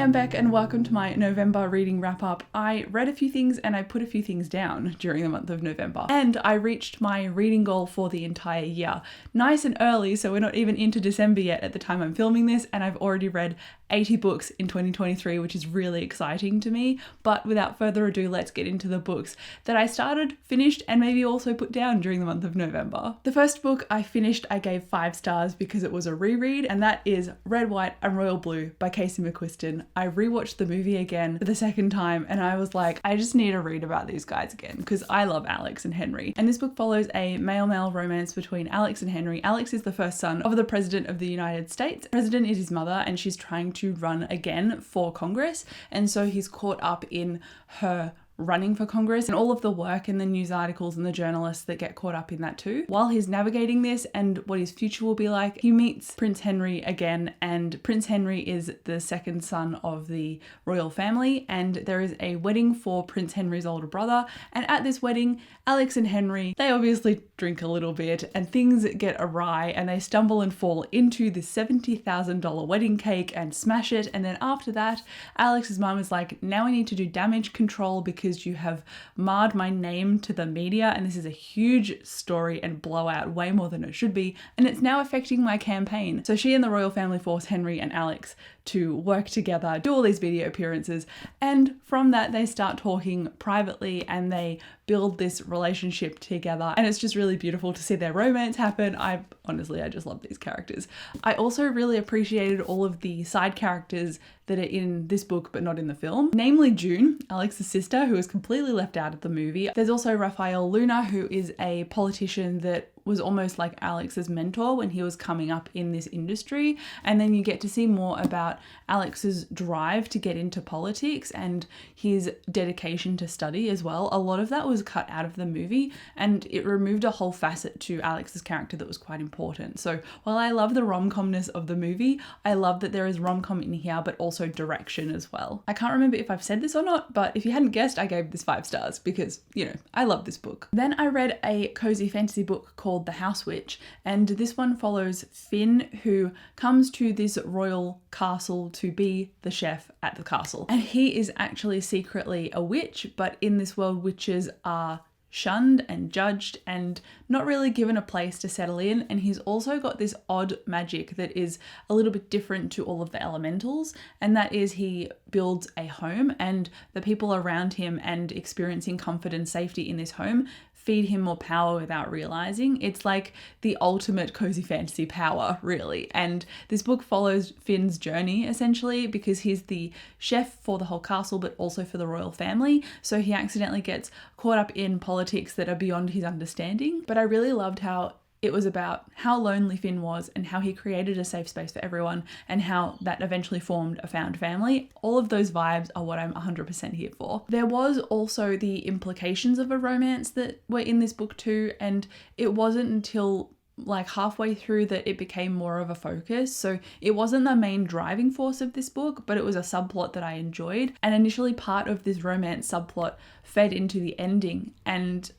I'm Beck and welcome to my November reading wrap up. I read a few things and I put a few things down during the month of November, and I reached my reading goal for the entire year. Nice and early, so we're not even into December yet at the time I'm filming this, and I've already read 80 books in 2023, which is really exciting to me. But without further ado, let's get into the books that I started, finished, and maybe also put down during the month of November. The first book I finished, I gave 5 stars because it was a reread, and that is Red, White and Royal Blue by Casey McQuiston. I rewatched the movie again for the second time and I was like, I just need to read about these guys again because I love Alex and Henry. And this book follows a male-male romance between Alex and Henry. Alex is the first son of the President of the United States. The President is his mother and she's trying to run again for Congress, and so he's caught up in her running for Congress and all of the work and the news articles and the journalists that get caught up in that too. While he's navigating this and what his future will be like, he meets Prince Henry again, and Prince Henry is the second son of the royal family, and there is a wedding for Prince Henry's older brother, and at this wedding Alex and Henry, they obviously drink a little bit and things get awry and they stumble and fall into this $70,000 wedding cake and smash it, and then after that Alex's mum is like, now I need to do damage control because you have marred my name to the media and this is a huge story and blowout, way more than it should be, and it's now affecting my campaign. So she and the royal family force Henry and Alex to work together, do all these video appearances, and from that they start talking privately and they build this relationship together, and it's just really beautiful to see their romance happen. I just love these characters. I also really appreciated all of the side characters that are in this book but not in the film, namely June, Alex's sister, who is completely left out of the movie. There's also Raphael Luna, who is a politician that was almost like Alex's mentor when he was coming up in this industry, and then you get to see more about Alex's drive to get into politics and his dedication to study as well. A lot of that was cut out of the movie and it removed a whole facet to Alex's character that was quite important. So while I love the rom-comness of the movie, I love that there is rom-com in here but also direction as well. I can't remember if I've said this or not, but if you hadn't guessed, I gave this 5 stars because, you know, I love this book. Then I read a cozy fantasy book called The House Witch, and this one follows Finn, who comes to this royal castle to be the chef at the castle, and he is actually secretly a witch, but in this world witches are shunned and judged and not really given a place to settle in. And he's also got this odd magic that is a little bit different to all of the elementals, and that is he builds a home and the people around him and experiencing comfort and safety in this home feed him more power without realizing. It's like the ultimate cozy fantasy power, really. And this book follows Finn's journey essentially because he's the chef for the whole castle but also for the royal family, so he accidentally gets caught up in politics that are beyond his understanding. But I really loved how it was about how lonely Finn was and how he created a safe space for everyone and how that eventually formed a found family. All of those vibes are what I'm 100% here for. There was also the implications of a romance that were in this book too, and it wasn't until like halfway through that it became more of a focus. So it wasn't the main driving force of this book, but it was a subplot that I enjoyed. And initially part of this romance subplot fed into the ending, and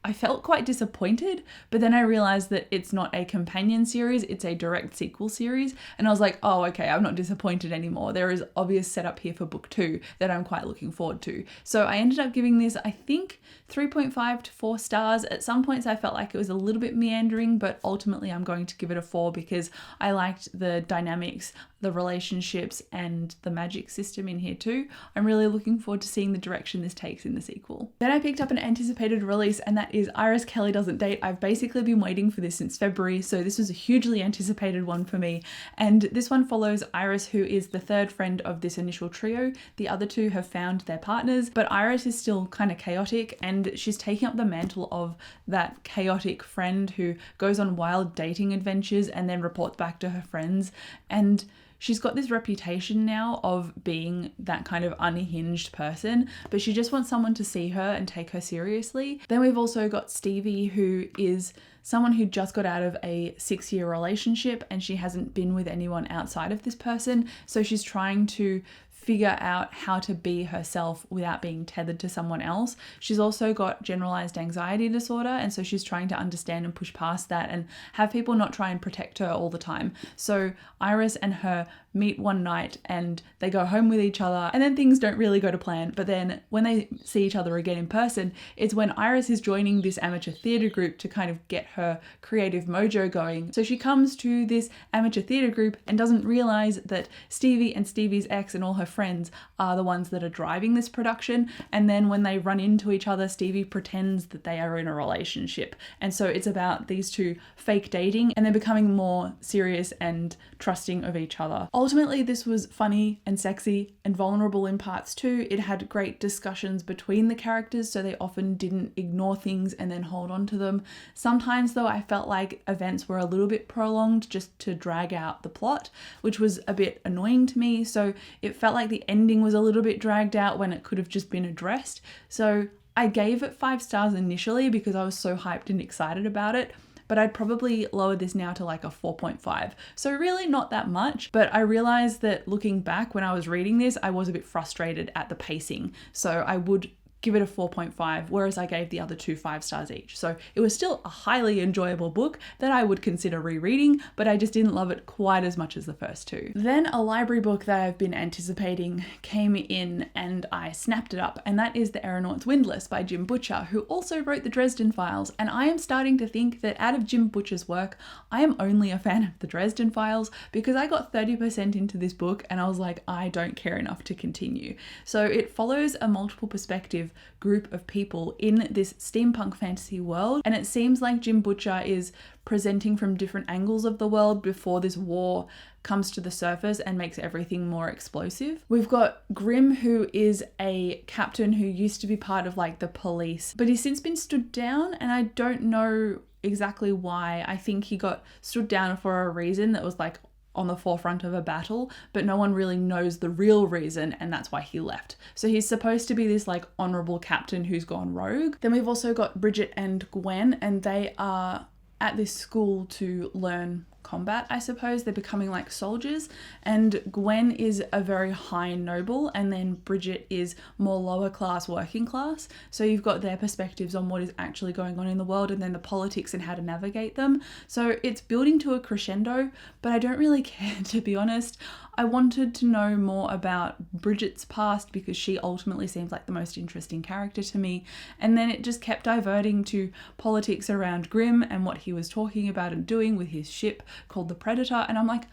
I felt quite disappointed, but then I realized that it's not a companion series, it's a direct sequel series. And I was like, oh, okay, I'm not disappointed anymore. There is obvious setup here for book 2 that I'm quite looking forward to. So I ended up giving this, I think, 3.5 to 4 stars. At some points I felt like it was a little bit meandering, but ultimately I'm going to give it a 4 because I liked the dynamics, the relationships and the magic system in here too. I'm really looking forward to seeing the direction this takes in the sequel. Then I picked up an anticipated release, and that is Iris Kelly Doesn't Date. I've basically been waiting for this since February, so this was a hugely anticipated one for me. And this one follows Iris, who is the third friend of this initial trio. The other 2 have found their partners, but Iris is still kind of chaotic and she's taking up the mantle of that chaotic friend who goes on wild dating adventures and then reports back to her friends. And she's got this reputation now of being that kind of unhinged person, but she just wants someone to see her and take her seriously. Then we've also got Stevie, who is someone who just got out of a 6-year relationship and she hasn't been with anyone outside of this person. So she's trying to figure out how to be herself without being tethered to someone else. She's also got generalized anxiety disorder, and so she's trying to understand and push past that and have people not try and protect her all the time. So Iris and her meet one night and they go home with each other, and then things don't really go to plan. But then when they see each other again in person, it's when Iris is joining this amateur theatre group to kind of get her creative mojo going. So she comes to this amateur theatre group and doesn't realize that Stevie and Stevie's ex and all her friends are the ones that are driving this production. And then when they run into each other, Stevie pretends that they are in a relationship. And so it's about these two fake dating and then becoming more serious and trusting of each other. Ultimately, this was funny and sexy and vulnerable in parts too. It had great discussions between the characters, so they often didn't ignore things and then hold on to them. Sometimes though, I felt like events were a little bit prolonged just to drag out the plot, which was a bit annoying to me. So it felt like the ending was a little bit dragged out when it could have just been addressed. So I gave it 5 stars initially because I was so hyped and excited about it, but I'd probably lower this now to like a 4.5. So really not that much, but I realized that looking back when I was reading this, I was a bit frustrated at the pacing. So I would give it a 4.5, whereas I gave the other two 5 stars each. So it was still a highly enjoyable book that I would consider rereading, but I just didn't love it quite as much as the first two. Then a library book that I've been anticipating came in and I snapped it up, and that is The Aeronaut's Windlass by Jim Butcher, who also wrote the Dresden Files. And I am starting to think that out of Jim Butcher's work, I am only a fan of the Dresden Files, because I got 30% into this book and I was like, I don't care enough to continue. So it follows a multiple perspective group of people in this steampunk fantasy world, and it seems like Jim Butcher is presenting from different angles of the world before this war comes to the surface and makes everything more explosive. We've got Grimm, who is a captain who used to be part of like the police, but he's since been stood down, and I don't know exactly why. I think he got stood down for a reason that was like on the forefront of a battle, but no one really knows the real reason, and that's why he left. So he's supposed to be this like honorable captain who's gone rogue. Then we've also got Bridget and Gwen, and they are at this school to learn combat, I suppose. They're becoming like soldiers, and Gwen is a very high noble, and then Bridget is more lower class, working class. So you've got their perspectives on what is actually going on in the world, and then the politics and how to navigate them. So it's building to a crescendo, but I don't really care, to be honest. I wanted to know more about Bridget's past because she ultimately seems like the most interesting character to me. And then it just kept diverting to politics around Grimm and what he was talking about and doing with his ship called the Predator. And I'm like,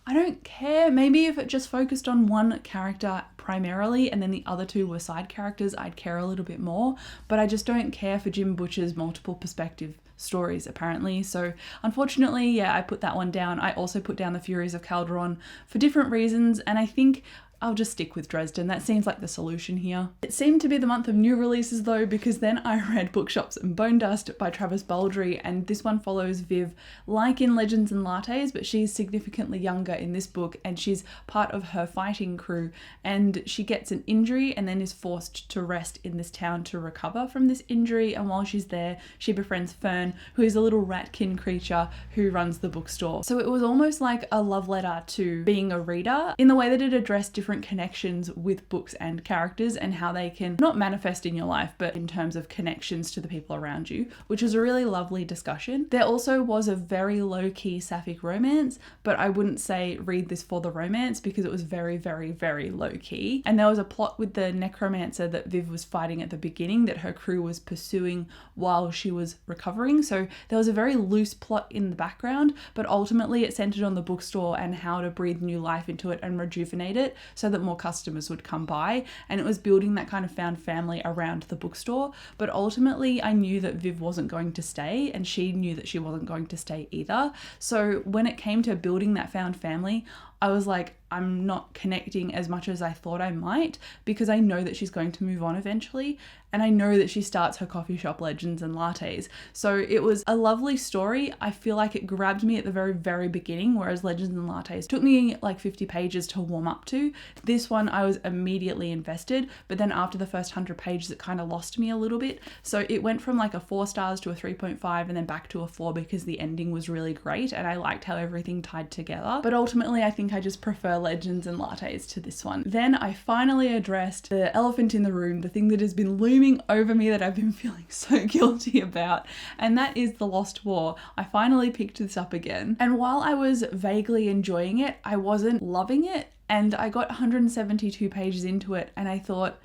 I don't care. Maybe if it just focused on one character primarily and then the other two were side characters, I'd care a little bit more. But I just don't care for Jim Butcher's multiple perspective stories, apparently. So unfortunately, yeah, I put that one down. I also put down The Furies of Calderon for different reasons, and I think I'll just stick with Dresden. That seems like the solution here. It seemed to be the month of new releases though, because then I read Bookshops and Bone Dust by Travis Baldree, and this one follows Viv like in Legends and Lattes, but she's significantly younger in this book, and she's part of her fighting crew, and she gets an injury and then is forced to rest in this town to recover from this injury. And while she's there, she befriends Fern, who is a little ratkin creature who runs the bookstore. So it was almost like a love letter to being a reader in the way that it addressed different connections with books and characters and how they can not manifest in your life, but in terms of connections to the people around you, which was a really lovely discussion. There also was a very low-key sapphic romance, but I wouldn't say read this for the romance because it was very, very, very low-key. And there was a plot with the necromancer that Viv was fighting at the beginning that her crew was pursuing while she was recovering. So there was a very loose plot in the background, but ultimately it centered on the bookstore and how to breathe new life into it and rejuvenate it so that more customers would come by, and it was building that kind of found family around the bookstore. But ultimately I knew that Viv wasn't going to stay, and she knew that she wasn't going to stay either. So when it came to building that found family, I was like, I'm not connecting as much as I thought I might, because I know that she's going to move on eventually, and I know that she starts her coffee shop Legends and Lattes. So it was a lovely story. I feel like it grabbed me at the very, very beginning, whereas Legends and Lattes took me like 50 pages to warm up to. This one I was immediately invested, but then after the first 100 pages it kind of lost me a little bit. So it went from like a 4 stars to a 3.5 and then back to a 4 because the ending was really great and I liked how everything tied together. But ultimately I think I just prefer prefer legends and lattes to this one. Then I finally addressed the elephant in the room, the thing that has been looming over me that I've been feeling so guilty about, and that is The Lost War. I finally picked this up again, and while I was vaguely enjoying it, I wasn't loving it, and I got 172 pages into it and I thought,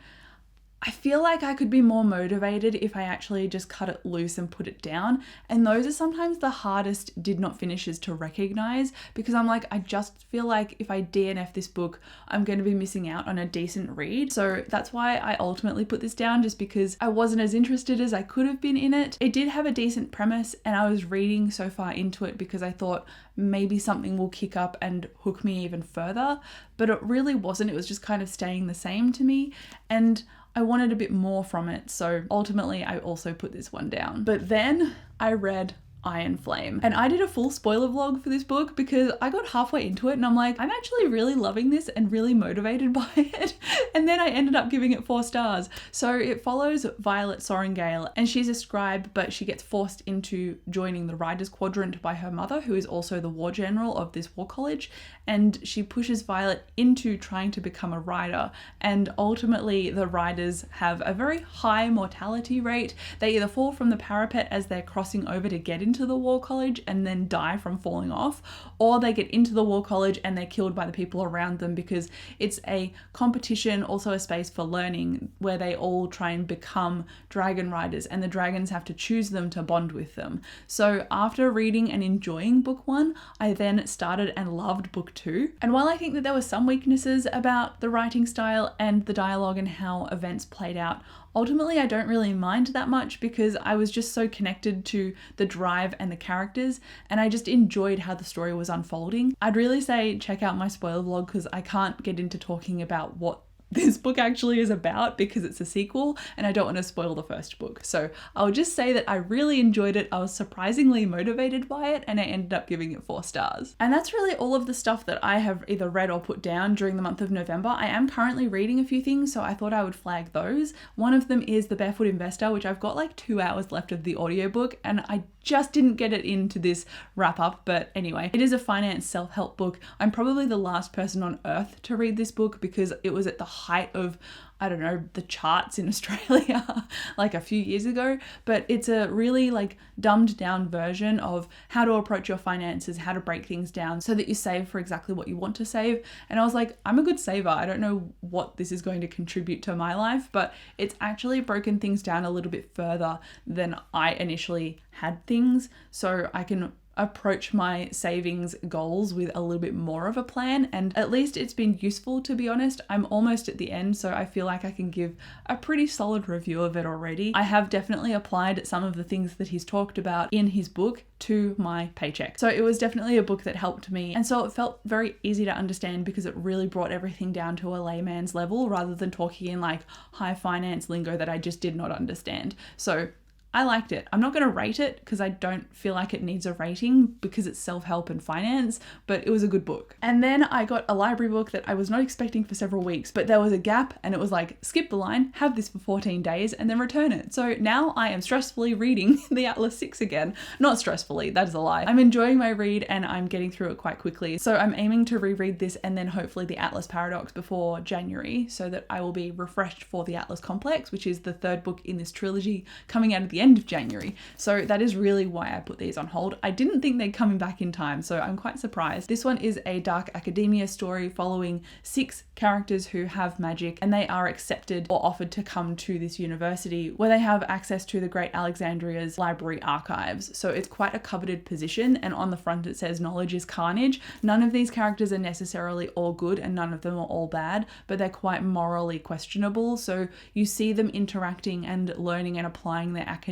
I feel like I could be more motivated if I actually just cut it loose and put it down. And those are sometimes the hardest did not finishes to recognize, because I'm like, I just feel like if I DNF this book, I'm going to be missing out on a decent read. So that's why I ultimately put this down, just because I wasn't as interested as I could have been in it. It did have a decent premise, and I was reading so far into it because I thought maybe something will kick up and hook me even further, but it really wasn't. It was just kind of staying the same to me, and I wanted a bit more from it, so ultimately I also put this one down. But then I read Iron Flame, and I did a full spoiler vlog for this book because I got halfway into it and I'm like, I'm actually really loving this and really motivated by it, and then I ended up giving it 4 stars. So it follows Violet Sorrengail, and she's a scribe, but she gets forced into joining the Writers' Quadrant by her mother, who is also the war general of this war college, and she pushes Violet into trying to become a writer, and ultimately the writers have a very high mortality rate. They either fall from the parapet as they're crossing over to get into the war college and then die from falling off, or they get into the war college and they're killed by the people around them, because it's a competition, also a space for learning, where they all try and become dragon riders, and the dragons have to choose them to bond with them. So after reading and enjoying book 1, I then started and loved book 2. And while I think that there were some weaknesses about the writing style and the dialogue and how events played out, ultimately I don't really mind that much, because I was just so connected to the drive and the characters, and I just enjoyed how the story was unfolding. I'd really say check out my spoiler vlog, because I can't get into talking about what this book actually is about because it's a sequel and I don't want to spoil the first book. So I'll just say that I really enjoyed it. I was surprisingly motivated by it, and I ended up giving it 4 stars. And that's really all of the stuff that I have either read or put down during the month of November. I am currently reading a few things, so I thought I would flag those. One of them is The Barefoot Investor, which I've got like 2 hours left of the audiobook, and I just didn't get it into this wrap up, but anyway, it is a finance self-help book. I'm probably the last person on earth to read this book because it was at the height of, I don't know, the charts in Australia like a few years ago, but it's a really like dumbed down version of how to approach your finances, how to break things down so that you save for exactly what you want to save. And I was like, I'm a good saver. I don't know what this is going to contribute to my life, but it's actually broken things down a little bit further than I initially had things, so I can approach my savings goals with a little bit more of a plan, and at least it's been useful, to be honest. I'm almost at the end, so I feel like I can give a pretty solid review of it already. I have definitely applied some of the things that he's talked about in his book to my paycheck. So it was definitely a book that helped me, and so it felt very easy to understand because it really brought everything down to a layman's level rather than talking in like high finance lingo that I just did not understand. So I liked it. I'm not going to rate it because I don't feel like it needs a rating because it's self-help and finance, but it was a good book. And then I got a library book that I was not expecting for several weeks, but there was a gap and it was like, skip the line, have this for 14 days and then return it. So now I am stressfully reading the Atlas 6 again. Not stressfully, that is a lie. I'm enjoying my read and I'm getting through it quite quickly. So I'm aiming to reread this and then hopefully the Atlas Paradox before January so that I will be refreshed for the Atlas Complex, which is the 3rd book in this trilogy coming out at the end of January. So that is really why I put these on hold. I didn't think they'd coming back in time, so I'm quite surprised. This one is a dark academia story following 6 characters who have magic, and they are accepted or offered to come to this university where they have access to the Great Alexandria's library archives. So it's quite a coveted position, and on the front it says knowledge is carnage. None of these characters are necessarily all good and none of them are all bad, but they're quite morally questionable. So you see them interacting and learning and applying their academia,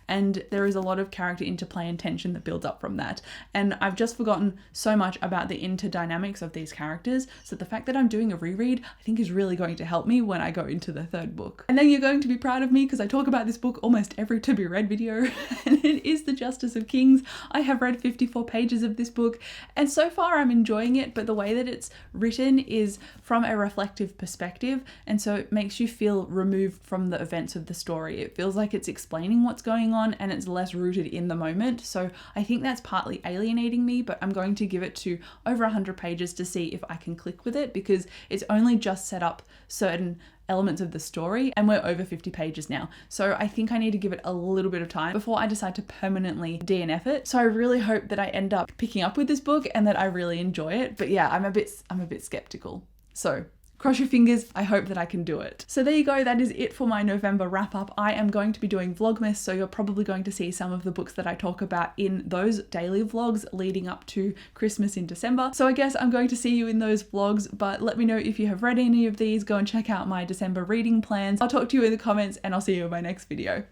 and there is a lot of character interplay and tension that builds up from that. And I've just forgotten so much about the interdynamics of these characters, so the fact that I'm doing a reread I think is really going to help me when I go into the 3rd book. And then you're going to be proud of me because I talk about this book almost every to be read video, and it is The Justice of Kings. I have read 54 pages of this book and so far I'm enjoying it, but the way that it's written is from a reflective perspective, and so it makes you feel removed from the events of the story. It feels like it's explaining explaining what's going on and it's less rooted in the moment. So I think that's partly alienating me, but I'm going to give it to over 100 pages to see if I can click with it, because it's only just set up certain elements of the story and we're over 50 pages now. So I think I need to give it a little bit of time before I decide to permanently DNF it. So I really hope that I end up picking up with this book and that I really enjoy it. But yeah, I'm a bit skeptical. So cross your fingers, I hope that I can do it. So there you go, that is it for my November wrap up. I am going to be doing Vlogmas, so you're probably going to see some of the books that I talk about in those daily vlogs leading up to Christmas in December. So I guess I'm going to see you in those vlogs, but let me know if you have read any of these. Go and check out my December reading plans. I'll talk to you in the comments and I'll see you in my next video.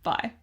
Bye.